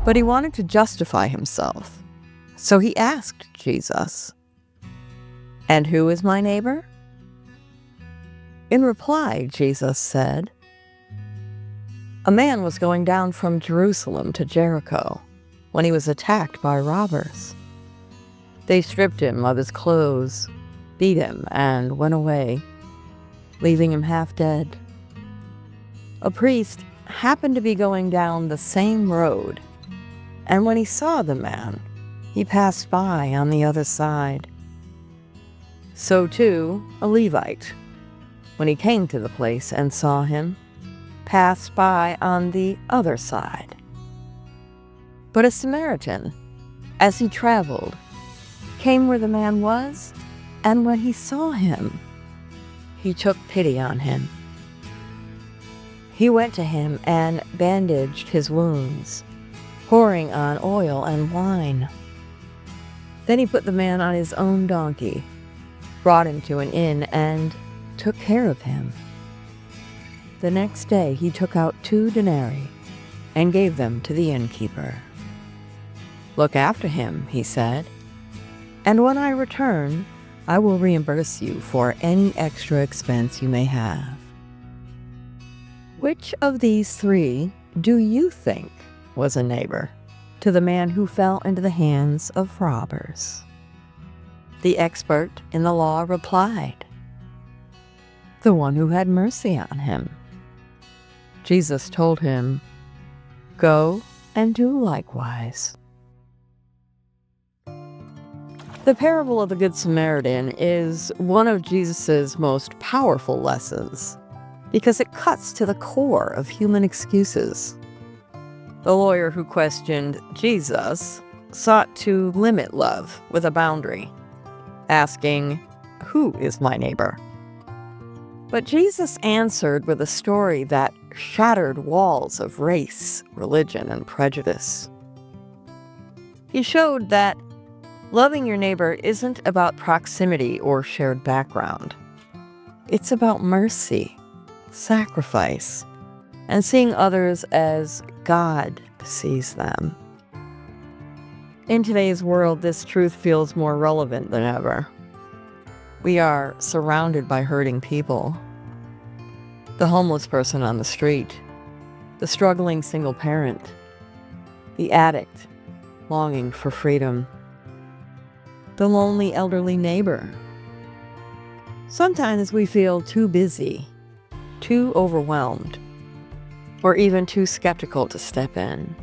But he wanted to justify himself. So he asked Jesus, "And who is my neighbor?" In reply, Jesus said, "A man was going down from Jerusalem to Jericho when he was attacked by robbers. They stripped him of his clothes, beat him, and went away, leaving him half dead. A priest happened to be going down the same road, and when he saw the man, he passed by on the other side. So too, a Levite, when he came to the place and saw him, passed by on the other side. But a Samaritan, as he traveled, came where the man was, and when he saw him, he took pity on him. He went to him and bandaged his wounds, pouring on oil and wine. Then he put the man on his own donkey, brought him to an inn, and took care of him. The next day he took out 2 denarii and gave them to the innkeeper. 'Look after him,' he said, 'and when I return, I will reimburse you for any extra expense you may have.' Which of these 3 do you think was a neighbor to the man who fell into the hands of robbers?" The expert in the law replied, "The one who had mercy on him." Jesus told him, "Go and do likewise." The parable of the Good Samaritan is one of Jesus' most powerful lessons because it cuts to the core of human excuses. The lawyer who questioned Jesus sought to limit love with a boundary, asking, "Who is my neighbor?" But Jesus answered with a story that shattered walls of race, religion, and prejudice. He showed that loving your neighbor isn't about proximity or shared background. It's about mercy, sacrifice, and seeing others as God sees them. In today's world, this truth feels more relevant than ever. We are surrounded by hurting people. The homeless person on the street, the struggling single parent, the addict longing for freedom, the lonely elderly neighbor. Sometimes we feel too busy, too overwhelmed, or even too skeptical to step in.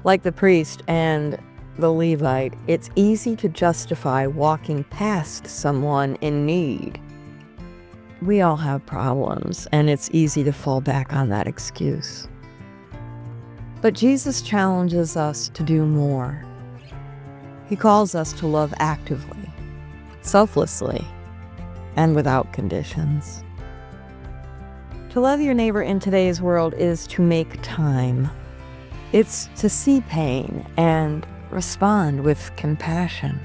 Like the priest and the Levite, it's easy to justify walking past someone in need. We all have problems, and it's easy to fall back on that excuse. But Jesus challenges us to do more. He calls us to love actively, selflessly, and without conditions. To love your neighbor in today's world is to make time. It's to see pain and respond with compassion.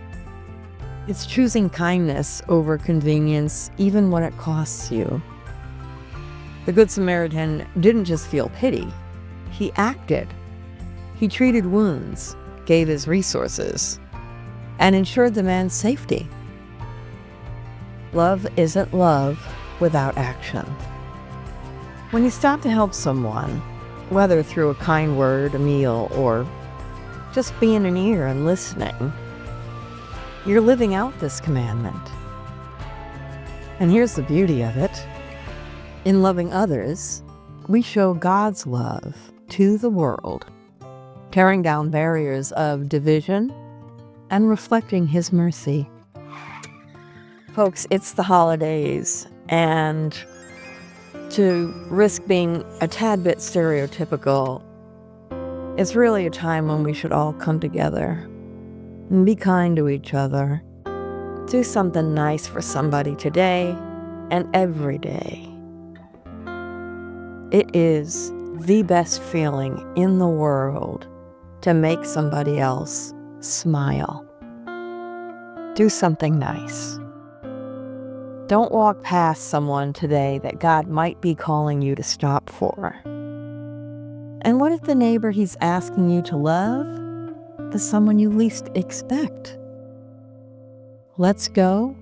It's choosing kindness over convenience, even when it costs you. The Good Samaritan didn't just feel pity, he acted. He treated wounds, gave his resources, and ensured the man's safety. Love isn't love without action. When you stop to help someone, whether through a kind word, a meal, or just being an ear and listening, you're living out this commandment. And here's the beauty of it. In loving others, we show God's love to the world, tearing down barriers of division and reflecting His mercy. Folks, it's the holidays, and to risk being a tad bit stereotypical, it's really a time when we should all come together and be kind to each other. Do something nice for somebody today and every day. It is the best feeling in the world to make somebody else smile. Do something nice. Don't walk past someone today that God might be calling you to stop for. And what if the neighbor he's asking you to love is someone you least expect? Let's go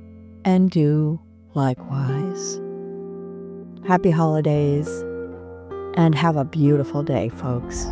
and do likewise. Happy holidays, and have a beautiful day, folks.